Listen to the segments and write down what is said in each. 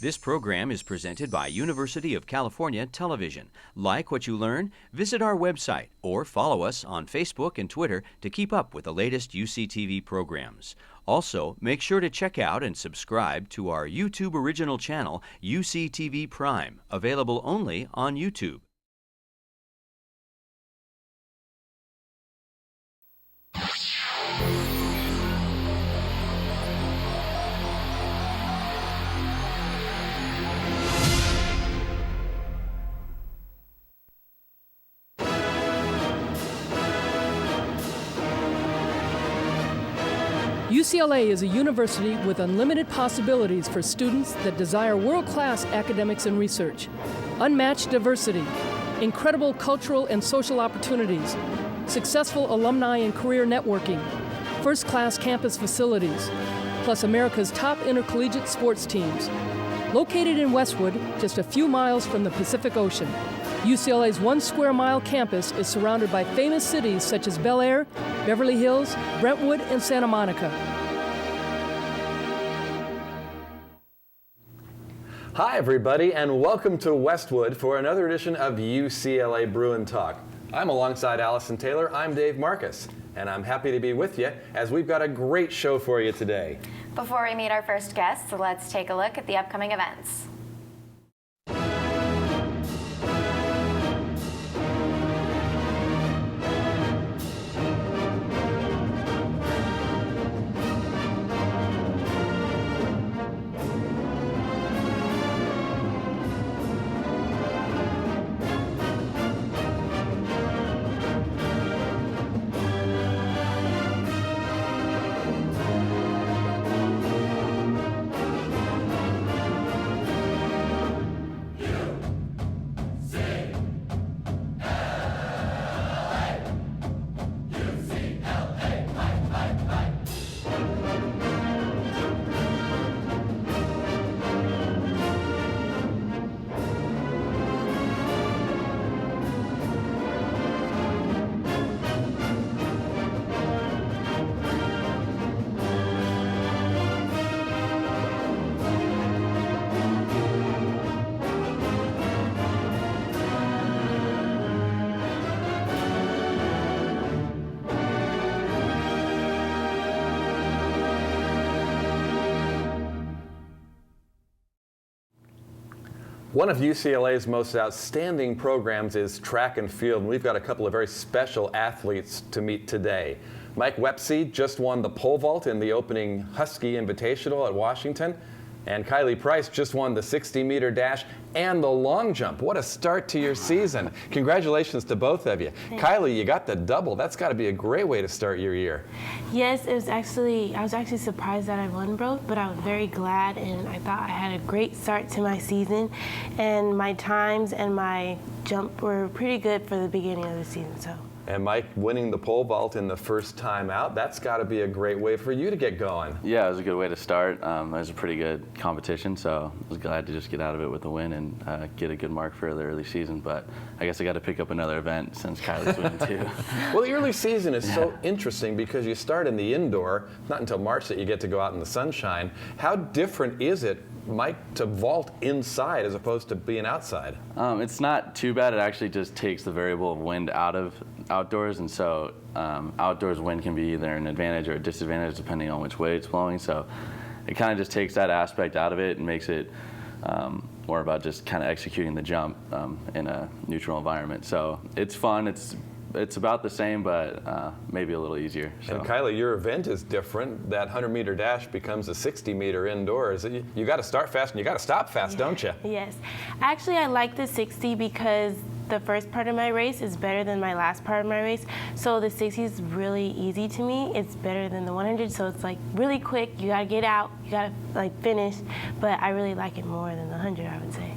This program is presented by University of California Television. Like what you learn? Visit our website or follow us on Facebook and Twitter to keep up with the latest UCTV programs. Also, make sure to check out and subscribe to our YouTube original channel, UCTV Prime, available only on YouTube. UCLA is a university with unlimited possibilities for students that desire world-class academics and research, unmatched diversity, incredible cultural and social opportunities, successful alumni and career networking, first-class campus facilities, plus America's top intercollegiate sports teams. Located in Westwood, just a few miles from the Pacific Ocean, UCLA's 1 square mile campus is surrounded by famous cities such as Bel Air, Beverly Hills, Brentwood, and Santa Monica. Hi everybody, and welcome to Westwood for another edition of UCLA Bruin Talk. I'm alongside Allison Taylor. I'm Dave Marcus, and I'm happy to be with you as we've got a great show for you today. Before we meet our first guest, let's take a look at the upcoming events. One of UCLA's most outstanding programs is track and field, and we've got a couple of very special athletes to meet today. Mike Wepsey just won the pole vault in the opening Husky Invitational at Washington, and Kylie Price just won the 60-meter dash and the long jump. What a start to your season. Congratulations to both of you. Kylie, you got the double. That's got to be a great way to start your year. Yes, I was actually surprised that I won both, but I was very glad, and I thought I had a great start to my season, and my times and my jump were pretty good for the beginning of the season. So. And Mike, winning the pole vault in the first time out, that's got to be a great way for you to get going. Yeah, it was a good way to start. It was a pretty good competition, so I was glad to just get out of it with a win and get a good mark for the early season. But I guess I got to pick up another event since Kylie's winning too. Well, the early season is so interesting because you start in the indoor, not until March that you get to go out in the sunshine. How different is it, Mike, to vault inside as opposed to being outside? It's not too bad. It actually just takes the variable of wind out of outdoors, and so outdoors wind can be either an advantage or a disadvantage depending on which way it's blowing. So it kind of just takes that aspect out of it and makes it more about just kind of executing the jump in a neutral environment. So it's fun. It's about the same, but maybe a little easier. So. And Kylie, your event is different. That 100-meter dash becomes a 60-meter indoors. You got to start fast and you got to stop fast, don't you? Yes. Actually, I like the 60 because the first part of my race is better than my last part of my race. So the 60 is really easy to me. It's better than the 100, so it's like really quick. You got to get out. You got to like finish. But I really like it more than the 100, I would say.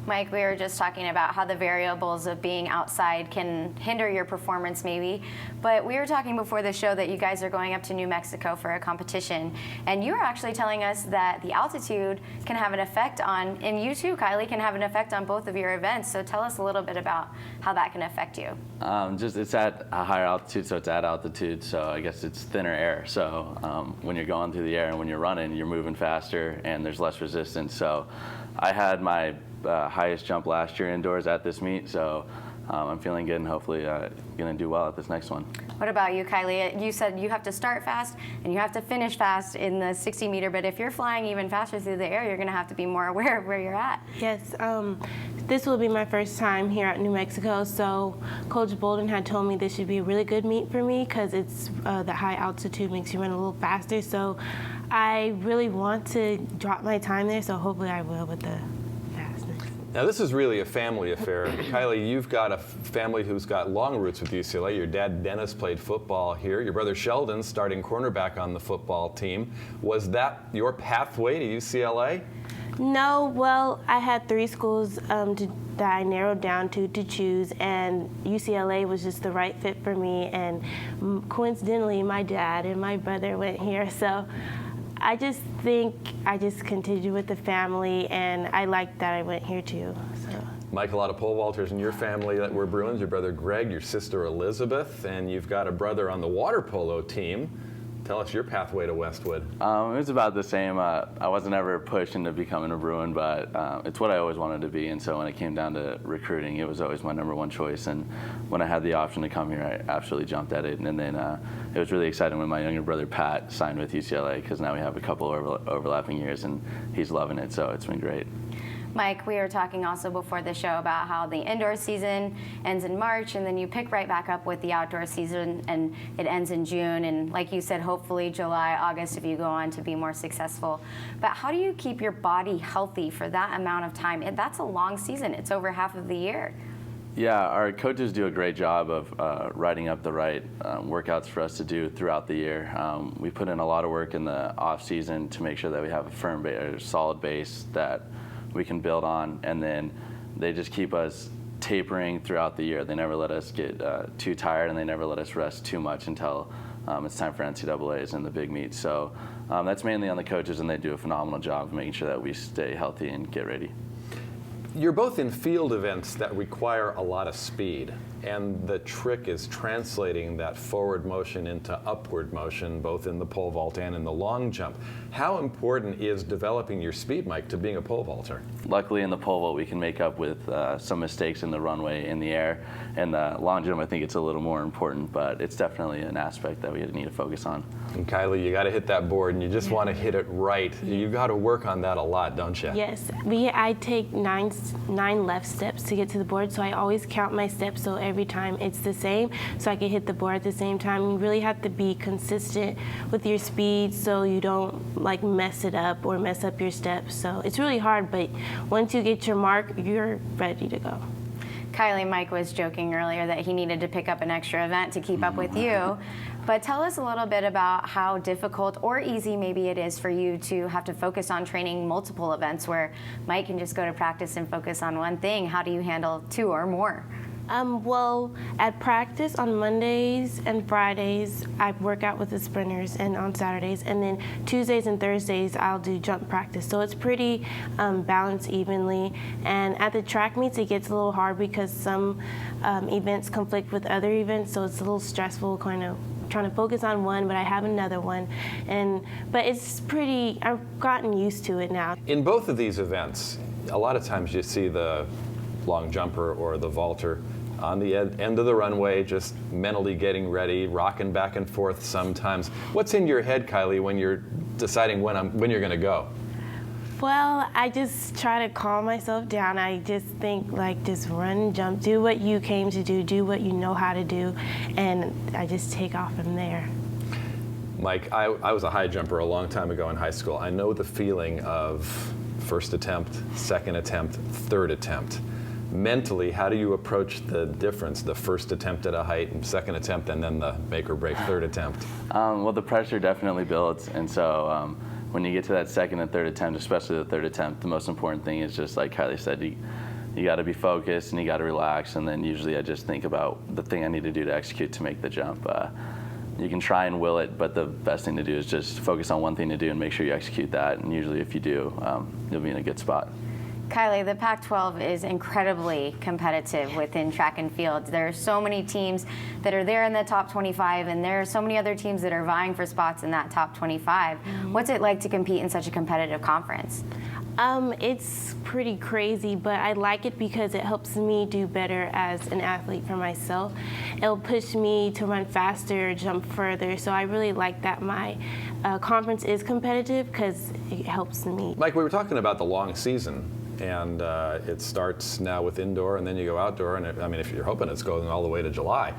Mike, we were just talking about how the variables of being outside can hinder your performance maybe, but we were talking before the show that you guys are going up to New Mexico for a competition, and you were actually telling us that the altitude can have an effect on, and you too, Kylie, can have an effect on both of your events, so tell us a little bit about how that can affect you. It's at a higher altitude, so it's at altitude, so I guess it's thinner air, so when you're going through the air and when you're running, you're moving faster and there's less resistance, so I had my highest jump last year indoors at this meet, so I'm feeling good and hopefully going to do well at this next one. What about you, Kylie? You said you have to start fast and you have to finish fast in the 60-meter, but if you're flying even faster through the air, you're going to have to be more aware of where you're at. Yes, this will be my first time here at New Mexico, so Coach Bolden had told me this should be a really good meet for me because it's the high altitude makes you run a little faster, so I really want to drop my time there, so hopefully I will with the fastness. Now this is really a family affair. Kylie, you've got a family who's got long roots with UCLA. Your dad, Dennis, played football here. Your brother, Sheldon, starting cornerback on the football team. Was that your pathway to UCLA? No, well, I had 3 schools that I narrowed down to choose, and UCLA was just the right fit for me, and coincidentally, my dad and my brother went here, so I just think I just continued with the family, and I liked that I went here too. So. Mike, a lot of pole vaulters in your family that were Bruins, your brother Greg, your sister Elizabeth, and you've got a brother on the water polo team. Tell us your pathway to Westwood. It was about the same. I wasn't ever pushed into becoming a Bruin, but it's what I always wanted to be. And so when it came down to recruiting, it was always my #1 choice. And when I had the option to come here, I absolutely jumped at it. And then it was really exciting when my younger brother Pat signed with UCLA because now we have a couple overlapping years, and he's loving it. So it's been great. Mike, we were talking also before the show about how the indoor season ends in March, and then you pick right back up with the outdoor season, and it ends in June, and like you said, hopefully July, August if you go on to be more successful. But how do you keep your body healthy for that amount of time? That's a long season. It's over half of the year. Yeah, our coaches do a great job of writing up the right workouts for us to do throughout the year. We put in a lot of work in the off season to make sure that we have a firm, solid base that we can build on, and then they just keep us tapering throughout the year. They never let us get too tired, and they never let us rest too much until it's time for NCAAs and the big meets. So that's mainly on the coaches, and they do a phenomenal job of making sure that we stay healthy and get ready. You're both in field events that require a lot of speed, and the trick is translating that forward motion into upward motion, both in the pole vault and in the long jump. How important is developing your speed, Mike, to being a pole vaulter? Luckily in the pole vault we can make up with some mistakes in the runway, in the air, and the long jump I think it's a little more important, but it's definitely an aspect that we need to focus on. And Kylie, you got to hit that board, and you just want to hit it right. You got to work on that a lot, don't you? Yes, I take nine left steps to get to the board, so I always count my steps so every time it's the same, so I can hit the board at the same time. You really have to be consistent with your speed so you don't like mess it up or mess up your steps. So it's really hard, but once you get your mark, you're ready to go. Kylie, Mike was joking earlier that he needed to pick up an extra event to keep up with you. But tell us a little bit about how difficult or easy maybe it is for you to have to focus on training multiple events where Mike can just go to practice and focus on one thing. How do you handle 2 or more? Well, at practice on Mondays and Fridays, I work out with the sprinters, and on Saturdays, and then Tuesdays and Thursdays, I'll do jump practice. So it's pretty balanced evenly. And at the track meets, it gets a little hard because some events conflict with other events, so it's a little stressful, kind of trying to focus on one, but I have another one. But it's pretty, I've gotten used to it now. In both of these events, a lot of times you see the long jumper or the vaulter on the end of the runway, just mentally getting ready, rocking back and forth sometimes. What's in your head, Kylie, when you're deciding when you're going to go? Well, I just try to calm myself down. I just think, like, just run, jump, do what you came to do what you know how to do, and I just take off from there. Mike, I was a high jumper a long time ago in high school. I know the feeling of first attempt, second attempt, third attempt. Mentally, how do you approach the difference, the first attempt at a height and second attempt and then the make or break third attempt? Well, the pressure definitely builds, and so when you get to that second and third attempt, especially the third attempt, the most important thing is just like Kylie said, you got to be focused and you got to relax, and then usually I just think about the thing I need to do to execute to make the jump. You can try and will it, but the best thing to do is just focus on one thing to do and make sure you execute that, and usually if you do, you'll be in a good spot. Kylie, the Pac-12 is incredibly competitive within track and field. There are so many teams that are there in the top 25, and there are so many other teams that are vying for spots in that top 25. What's it like to compete in such a competitive conference? It's pretty crazy, but I like it because it helps me do better as an athlete for myself. It'll push me to run faster, jump further, so I really like that my conference is competitive because it helps me. Mike, we were talking about the long season, and it starts now with indoor, and then you go outdoor, and I mean, if you're hoping it's going all the way to July.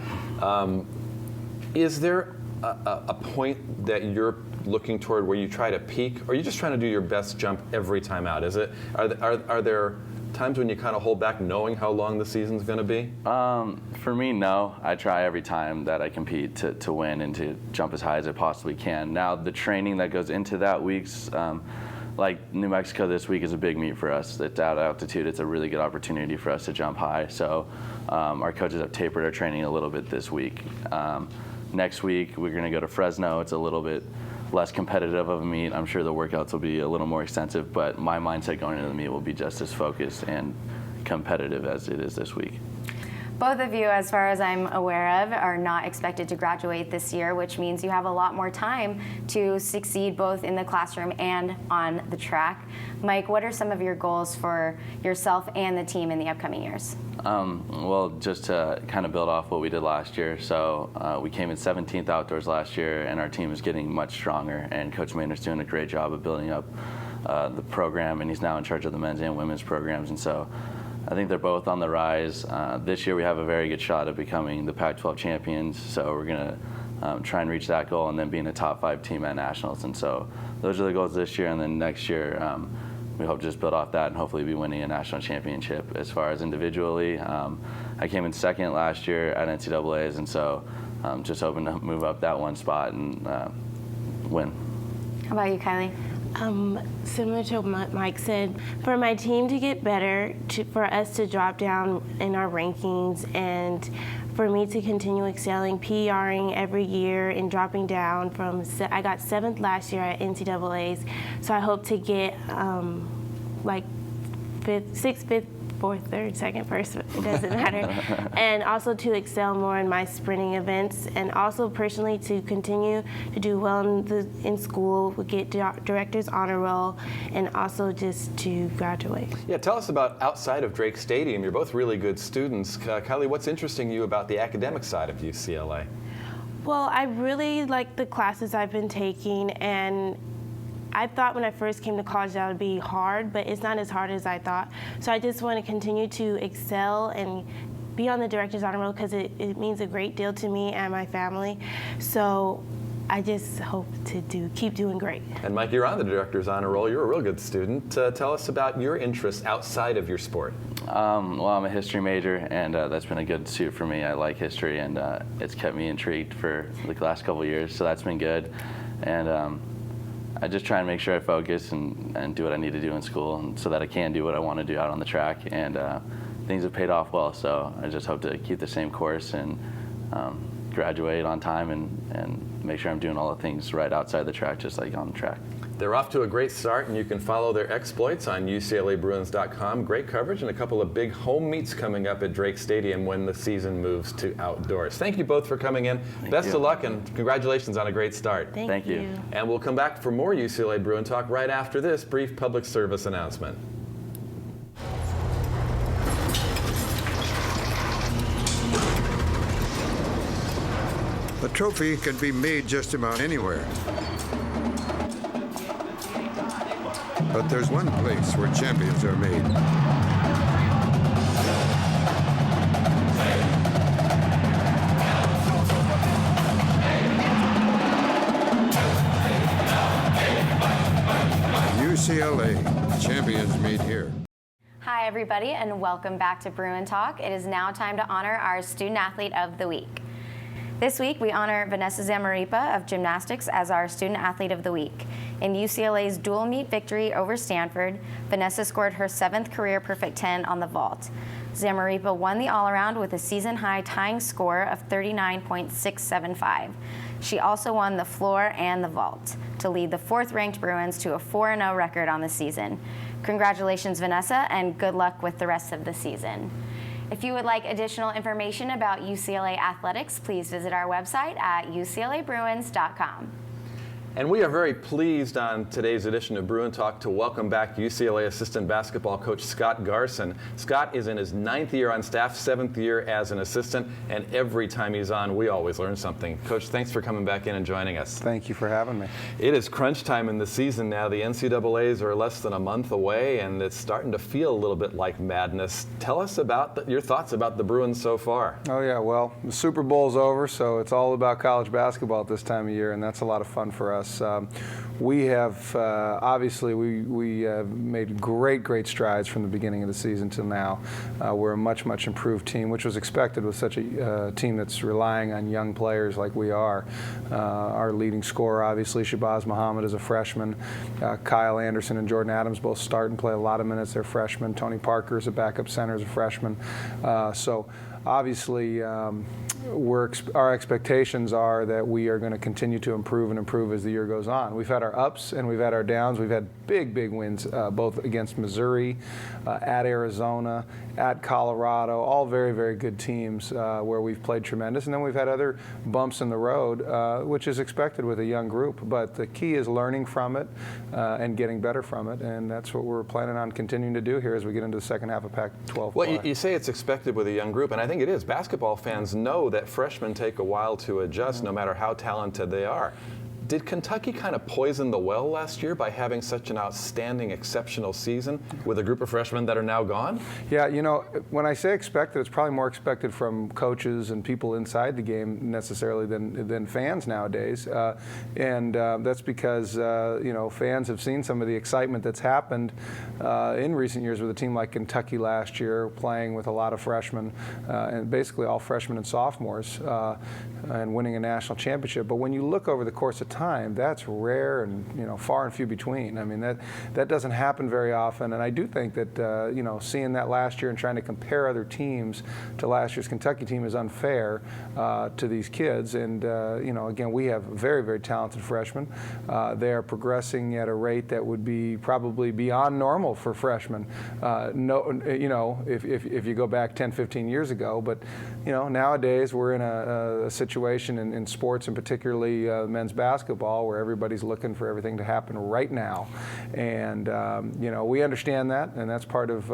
Is there a point that you're looking toward where you try to peak, or are you just trying to do your best jump every time out? Are there times when you kind of hold back knowing how long the season's going to be? For me, no. I try every time that I compete to win and to jump as high as I possibly can. Now, the training that goes into that week's, like New Mexico this week is a big meet for us. It's at altitude. It's a really good opportunity for us to jump high. So our coaches have tapered our training a little bit this week. Next week, we're going to go to Fresno. It's a little bit less competitive of a meet. I'm sure the workouts will be a little more extensive, but my mindset going into the meet will be just as focused and competitive as it is this week. Both of you, as far as I'm aware of, are not expected to graduate this year, which means you have a lot more time to succeed both in the classroom and on the track. Mike, what are some of your goals for yourself and the team in the upcoming years? Well, just to kind of build off what we did last year. So we came in 17th outdoors last year, and our team is getting much stronger, and Coach Maynard's doing a great job of building up the program, and he's now in charge of the men's and women's programs, and so I think they're both on the rise. This year we have a very good shot at becoming the Pac-12 champions, so we're going to try and reach that goal and then being a top 5 team at nationals. And so those are the goals this year, and then next year we hope to just build off that and hopefully be winning a national championship. As far as individually, I came in 2nd last year at NCAA's, and so just hoping to move up that one spot and win. How about you, Kylie? Similar to what Mike said, for my team to get better, for us to drop down in our rankings, and for me to continue excelling, PRing every year and dropping down from, I got 7th last year at NCAA's, so I hope to get like 5th, 6th, 5th, 4th, 3rd, 2nd, 1st, it doesn't matter. And also to excel more in my sprinting events, and also personally to continue to do well in school, get director's honor roll, and also just to graduate. Yeah, tell us about outside of Drake Stadium. You're both really good students. Kylie, what's interesting you about the academic side of UCLA? Well, I really like the classes I've been taking, and I thought when I first came to college that would be hard, but it's not as hard as I thought. So I just want to continue to excel and be on the director's honor roll because it means a great deal to me and my family. So I just hope to keep doing great. And Mike, you're on the director's honor roll. You're a real good student. Tell us about your interests outside of your sport. Well, I'm a history major, and that's been a good suit for me. I like history, and it's kept me intrigued for the last couple of years, so that's been good. And I just try and make sure I focus and do what I need to do in school, and so that I can do what I want to do out on the track. And things have paid off well, so I just hope to keep the same course and graduate on time and make sure I'm doing all the things right outside the track, just like on the track. They're off to a great start, and you can follow their exploits on UCLABruins.com. Great coverage and a couple of big home meets coming up at Drake Stadium when the season moves to outdoors. Thank you both for coming in. Best of luck, and congratulations on a great start. Thank you. And we'll come back for more UCLA Bruin Talk right after this brief public service announcement. A trophy can be made just about anywhere. But there's one place where champions are made. UCLA, champions meet here. Hi, everybody, and welcome back to Bruin Talk. It is now time to honor our Student Athlete of the Week. This week, we honor Vanessa Zamaripa of gymnastics as our Student Athlete of the Week. In UCLA's dual meet victory over Stanford, Vanessa scored her 7th career perfect 10 on the vault. Zamaripa won the all-around with a season-high tying score of 39.675. She also won the floor and the vault to lead the 4th-ranked Bruins to a 4-0 record on the season. Congratulations, Vanessa, and good luck with the rest of the season. If you would like additional information about UCLA athletics, please visit our website at uclabruins.com. And we are very pleased on today's edition of Bruin Talk to welcome back UCLA assistant basketball coach Scott Garson. Scott is in his 9th year on staff, 7th year as an assistant, and every time he's on, we always learn something. Coach, thanks for coming back in and joining us. Thank you for having me. It is crunch time in the season now. The NCAAs are less than a month away, and it's starting to feel a little bit like madness. Tell us about your thoughts about the Bruins so far. Oh yeah, well, the Super Bowl's over, so it's all about college basketball at this time of year, and that's a lot of fun for us. We have obviously we have made great strides from the beginning of the season till now. We're a much improved team, which was expected with such a team that's relying on young players like we are. Our leading scorer, obviously, Shabazz Muhammad, is a freshman. Kyle Anderson and Jordan Adams both start and play a lot of minutes. They're freshmen. Tony Parker is a backup center, is a freshman. So obviously, our expectations are that we are going to continue to improve as the year goes on. We've had our ups and we've had our downs. We've had big wins, both against Missouri, at Arizona, at Colorado, all very good teams where we've played tremendous. And then we've had other bumps in the road, which is expected with a young group. But the key is learning from it and getting better from it. And that's what we're planning on continuing to do here as we get into the second half of Pac-12 play. Well, you say it's expected with a young group, and I think it is. Basketball fans know that freshmen take a while to adjust, no matter how talented they are. Did Kentucky kind of poison the well last year by having such an outstanding, exceptional season with a group of freshmen that are now gone? Yeah, you know, when I say expected, it's probably more expected from coaches and people inside the game necessarily than fans nowadays. And that's because, you know, fans have seen some of the excitement that's happened in recent years with a team like Kentucky last year, playing with a lot of freshmen, and basically all freshmen and sophomores, and winning a national championship. But when you look over the course of time, that's rare and, you know, far and few between. I mean, that doesn't happen very often. And I do think that, you know, seeing that last year and trying to compare other teams to last year's Kentucky team is unfair to these kids. And, you know, again, we have very talented freshmen. They are progressing at a rate that would be probably beyond normal for freshmen. No, you know, if you go back 10, 15 years ago. But, you know, nowadays we're in a situation in sports, and particularly men's basketball, where everybody's looking for everything to happen right now. And, you know, we understand that, and that's part of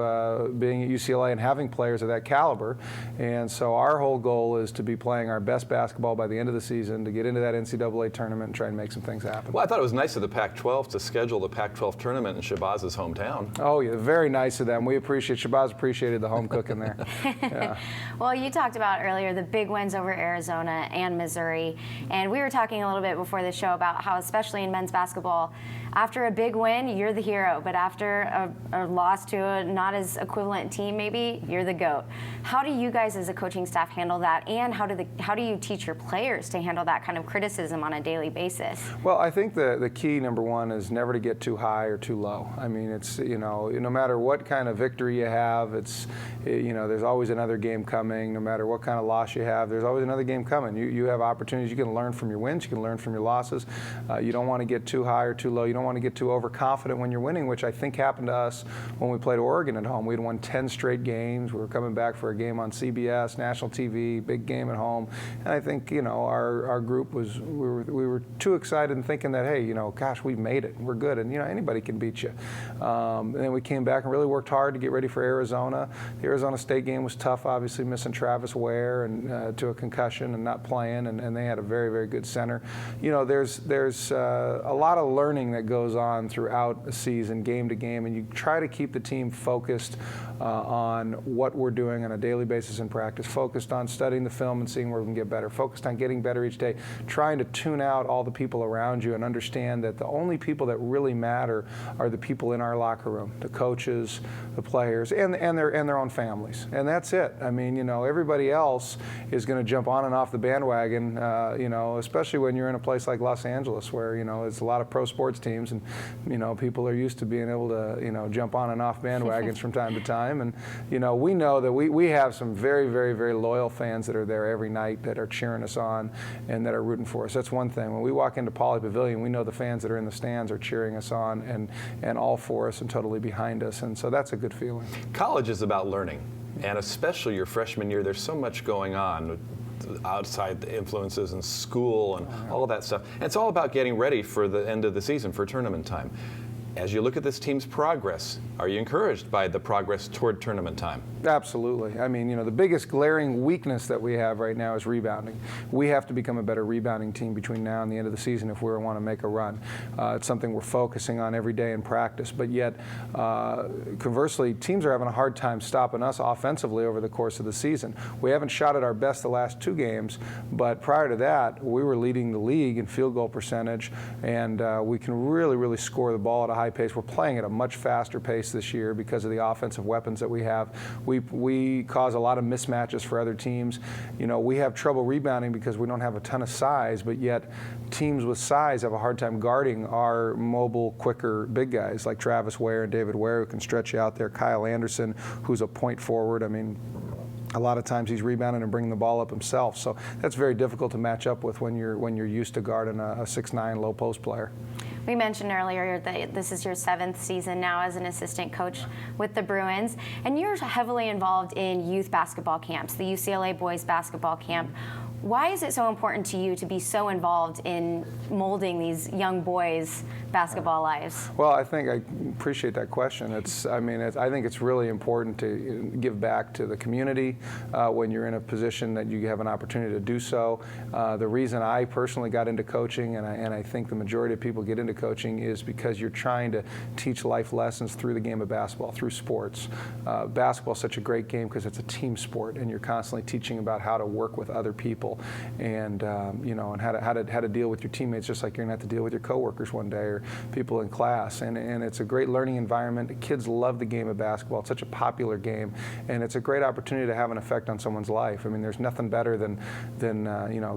being at UCLA and having players of that caliber. And so our whole goal is to be playing our best basketball by the end of the season, to get into that NCAA tournament and try and make some things happen. Well, I thought it was nice of the Pac-12 to schedule the Pac-12 tournament in Shabazz's hometown. Oh, yeah, very nice of them. We appreciate, Shabazz appreciated the home cooking there. Yeah. Well, you talked about earlier the big wins over Arizona and Missouri, and we were talking a little bit before the show about how, especially in men's basketball, after a big win, you're the hero, but after a loss to a not as equivalent team, maybe, you're the GOAT. How do you guys as a coaching staff handle that, and how do you teach your players to handle that kind of criticism on a daily basis? Well, I think the key, number one, is never to get too high or too low. I mean, it's, you know, no matter what kind of victory you have, it's, you know, there's always another game coming. No matter what kind of loss you have, there's always another game coming. You have opportunities. You can learn from your wins. You can learn from your losses. You don't want to get too high or too low. You don't want to get too overconfident when you're winning, which I think happened to us when we played Oregon at home. We'd won 10 straight games. We were coming back for a game on CBS, national TV, big game at home. And I think, you know, our group was, we were too excited and thinking that, hey, you know, gosh, we made it. We're good. And, you know, anybody can beat you. And then we came back and really worked hard to get ready for Arizona. The Arizona State game was tough, obviously missing Travis Ware and to a concussion and not playing. And they had a very good center. You know, there's a lot of learning that goes goes on throughout a season, game to game, and you try to keep the team focused on what we're doing on a daily basis in practice, focused on studying the film and seeing where we can get better, focused on getting better each day, trying to tune out all the people around you and understand that the only people that really matter are the people in our locker room, the coaches, the players, and their own families. And that's it. I mean, everybody else is going to jump on and off the bandwagon, especially when you're in a place like Los Angeles where, there's a lot of pro sports teams and, people are used to being able to, jump on and off bandwagons from time to time. And, we know that we have some very, very, very loyal fans that are there every night that are cheering us on and that are rooting for us. That's one thing. When we walk into Pauley Pavilion, we know the fans that are in the stands are cheering us on and all for us and totally behind us. And so that's a good feeling. College is about learning, and especially your freshman year, there's so much going on outside the influences in school and all of that stuff. And it's all about getting ready for the end of the season, for tournament time. As you look at this team's progress, are you encouraged by the progress toward tournament time? Absolutely. I mean, the biggest glaring weakness that we have right now is rebounding. We have to become a better rebounding team between now and the end of the season if we want to make a run. It's something we're focusing on every day in practice. But yet, conversely, teams are having a hard time stopping us offensively over the course of the season. We haven't shot at our best the last 2 games, but prior to that, we were leading the league in field goal percentage, and we can really, really score the ball at a high pace. We're playing at a much faster pace this year because of the offensive weapons that we have. We cause a lot of mismatches for other teams. We have trouble rebounding because we don't have a ton of size, but yet teams with size have a hard time guarding our mobile, quicker big guys like Travis Ware and David Ware, who can stretch you out there. Kyle Anderson, who's a point forward. I mean, a lot of times he's rebounding and bringing the ball up himself. So that's very difficult to match up with when you're used to guarding a 6'9" low post player. We mentioned earlier that this is your 7th season now as an assistant coach with the Bruins, and you're heavily involved in youth basketball camps, the UCLA boys basketball camp. Why is it so important to you to be so involved in molding these young boys' basketball lives? Well, I appreciate that question. I think it's really important to give back to the community when you're in a position that you have an opportunity to do so. The reason I personally got into coaching, and I think the majority of people get into coaching, is because you're trying to teach life lessons through the game of basketball, through sports. Basketball is such a great game because it's a team sport, and you're constantly teaching about how to work with other people, and and how to deal with your teammates, just like you're going to have to deal with your coworkers one day or people in class. And it's a great learning environment. The kids love the game of basketball. It's such a popular game, and it's a great opportunity to have an effect on someone's life. I mean, there's nothing better than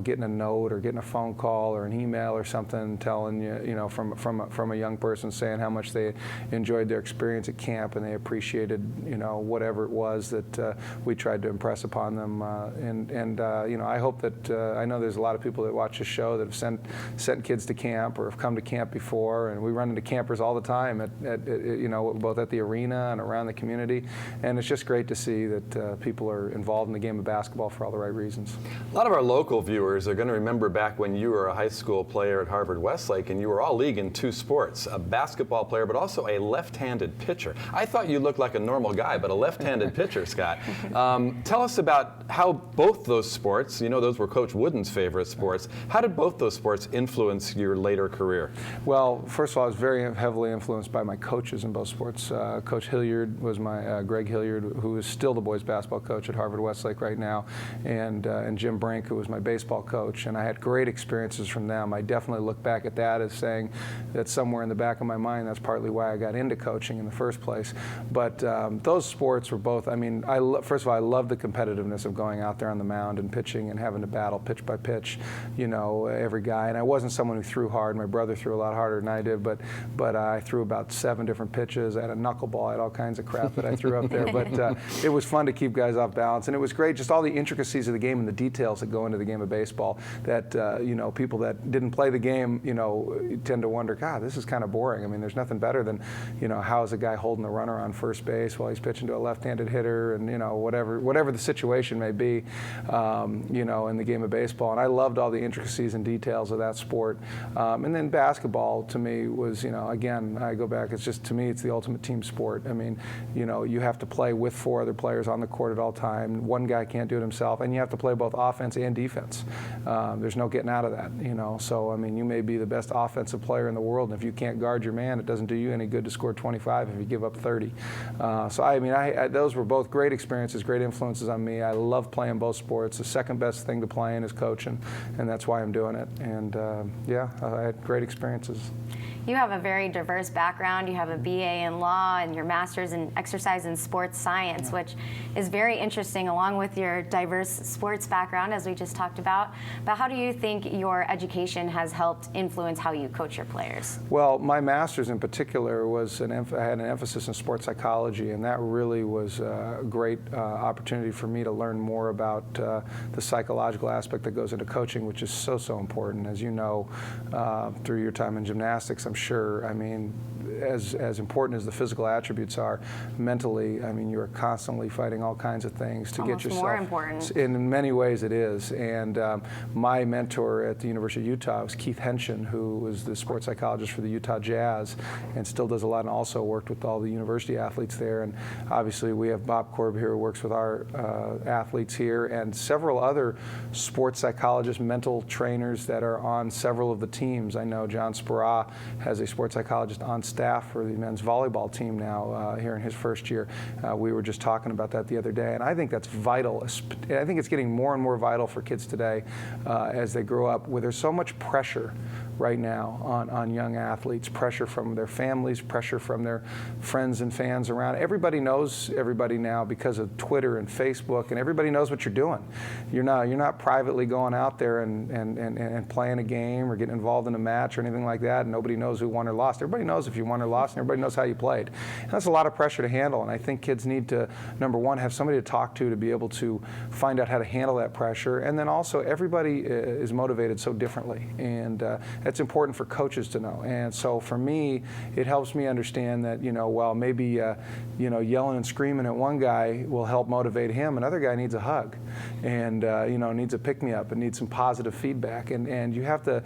getting a note or getting a phone call or an email or something telling you, from a young person saying how much they enjoyed their experience at camp and they appreciated whatever it was that we tried to impress upon them. I hope that I know there's a lot of people that watch this show that have sent kids to camp or have come to camp before, and we run into campers all the time at both at the arena and around the community, and it's just great to see that people are involved in the game of basketball for all the right reasons. A lot of our local viewers are going to remember back when you were a high school player at Harvard-Westlake, and you were all league in 2 sports, a basketball player but also a left-handed pitcher. I thought you looked like a normal guy, but a left-handed pitcher, Scott. Tell us about how both those sports, those were Coach Wooden's favorite sports. How did both those sports influence your later career? Well, first of all, I was very heavily influenced by my coaches in both sports. Coach Hilliard was my Greg Hilliard, who is still the boys basketball coach at Harvard-Westlake right now, and Jim Brink, who was my baseball coach. And I had great experiences from them. I definitely look back at that as saying that somewhere in the back of my mind, that's partly why I got into coaching in the first place. But those sports were both, first of all, I love the competitiveness of going out there on the mound and pitching and having to battle pitch by pitch, every guy. And I wasn't someone who threw hard. My brother threw a lot harder than I did, but I threw about 7 different pitches. I had a knuckleball. I had all kinds of crap that I threw up there. But it was fun to keep guys off balance. And it was great, just all the intricacies of the game and the details that go into the game of baseball that, people that didn't play the game, tend to wonder, God, this is kind of boring. I mean, there's nothing better than, how is a guy holding the runner on first base while he's pitching to a left-handed hitter and, whatever the situation may be, in the game of baseball. And I loved all the intricacies and details of that sport. And then basketball, to me, was, again, I go back, it's just, to me, it's the ultimate team sport. I mean, you have to play with 4 other players on the court at all time. One guy can't do it himself, and you have to play both offense and defense. There's no getting out of that, So, I mean, you may be the best offensive player in the world, and if you can't guard your man, it doesn't do you any good to score 25 if you give up 30. So, I mean, those were both great experiences, great influences on me. I love playing both sports. The second best thing to playing is coaching, and that's why I'm doing it. And, yeah, I had great experiences. You have a very diverse background. You have a BA in law and your master's in exercise and sports science, which is very interesting, along with your diverse sports background, as we just talked about. But how do you think your education has helped influence how you coach your players? Well, my master's in particular was I had an emphasis in sports psychology, and that really was a great opportunity for me to learn more about the psychological aspect that goes into coaching, which is so important. As you know, through your time in gymnastics, I'm sure. I mean, as important as the physical attributes are, mentally, I mean, you're constantly fighting all kinds of things to get yourself. More important. In many ways, it is. And my mentor at the University of Utah was Keith Henshin, who was the sports psychologist for the Utah Jazz, and still does a lot, and also worked with all the university athletes there. And obviously, we have Bob Korb here, who works with our athletes here, and several other sports psychologists, mental trainers that are on several of the teams. I know John Spera has a sports psychologist on staff for the men's volleyball team now here in his first year. We were just talking about that the other day, and I think that's vital. I think it's getting more and more vital for kids today as they grow up, where there's so much pressure right now on young athletes, pressure from their families, pressure from their friends and fans around. Everybody knows everybody now because of Twitter and Facebook, and everybody knows what you're doing. You're not privately going out there and playing a game or getting involved in a match or anything like that, and nobody knows who won or lost. Everybody knows if you won or lost, and everybody knows how you played. And that's a lot of pressure to handle, and I think kids need to, number one, have somebody to talk to be able to find out how to handle that pressure, and then also everybody is motivated so differently, and that's important for coaches to know. And so for me, it helps me understand that, well, maybe, yelling and screaming at one guy will help motivate him. Another guy needs a hug and, needs a pick-me-up and needs some positive feedback. And you have to,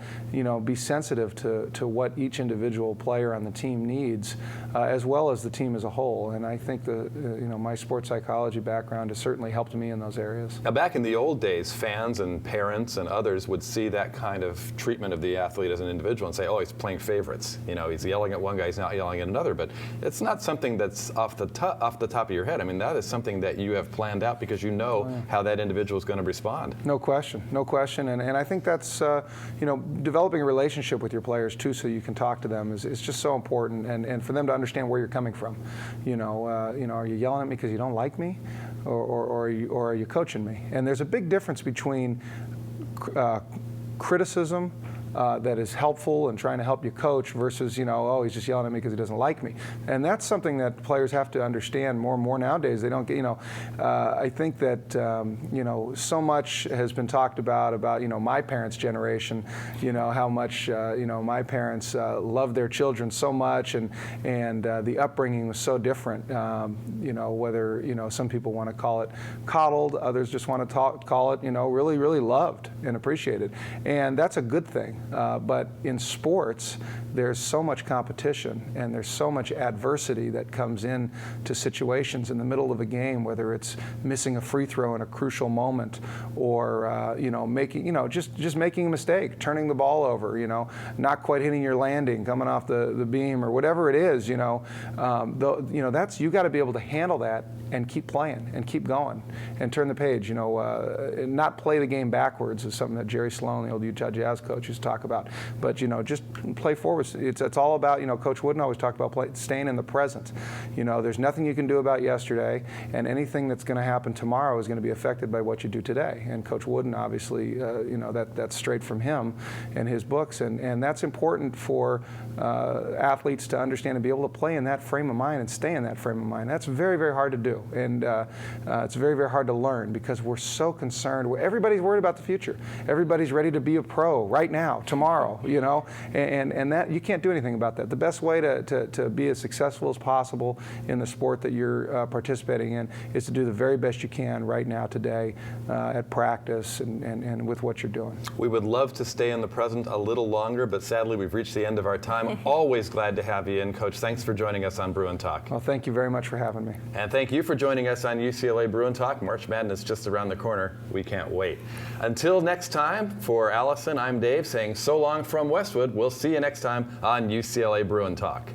be sensitive to what each individual player on the team needs, as well as the team as a whole. And I think my sports psychology background has certainly helped me in those areas. Now, back in the old days, fans and parents and others would see that kind of treatment of the athlete as an individual and say, oh, he's playing favorites. He's yelling at one guy, he's not yelling at another. But it's not something that's off the top of your head. I mean, that is something that you have planned out because you know how that individual is going to respond. No question. And I think that's, developing a relationship with your players, too, so you can talk to them is just so important. And for them to understand where you're coming from. Are you yelling at me because you don't like me? Or are you coaching me? And there's a big difference between criticism that is helpful and trying to help you coach versus, oh, he's just yelling at me because he doesn't like me. And that's something that players have to understand more and more nowadays. They don't get, I think that, so much has been talked about, my parents' generation, how much, my parents loved their children so much and the upbringing was so different, whether, some people want to call it coddled, others just want to call it, really, really loved and appreciated. And that's a good thing. But in sports, there's so much competition and there's so much adversity that comes in to situations in the middle of a game, whether it's missing a free throw in a crucial moment or, making, just making a mistake, turning the ball over, not quite hitting your landing, coming off the beam or whatever it is, that's, you got to be able to handle that and keep playing and keep going and turn the page, not play the game backwards is something that Jerry Sloan, the old Utah Jazz coach, used to talk about. But, just play forward. It's all about, Coach Wooden always talked about staying in the present. There's nothing you can do about yesterday, and anything that's going to happen tomorrow is going to be affected by what you do today. And Coach Wooden, obviously, that's straight from him and his books. And that's important for athletes to understand and be able to play in that frame of mind and stay in that frame of mind. That's very, very hard to do. And it's very, very hard to learn because we're so concerned. Everybody's worried about the future. Everybody's ready to be a pro right now, tomorrow, and that you can't do anything about that. The best way to be as successful as possible in the sport that you're participating in is to do the very best you can right now, today, at practice and with what you're doing. We would love to stay in the present a little longer, but sadly we've reached the end of our time. Always glad to have you in, Coach. Thanks for joining us on Bruin Talk. Well, thank you very much for having me. And thank you for joining us on UCLA Bruin Talk. March Madness just around the corner. We can't wait. Until next time, for Allison, I'm Dave saying so long from Westwood. We'll see you next time on UCLA Bruin Talk.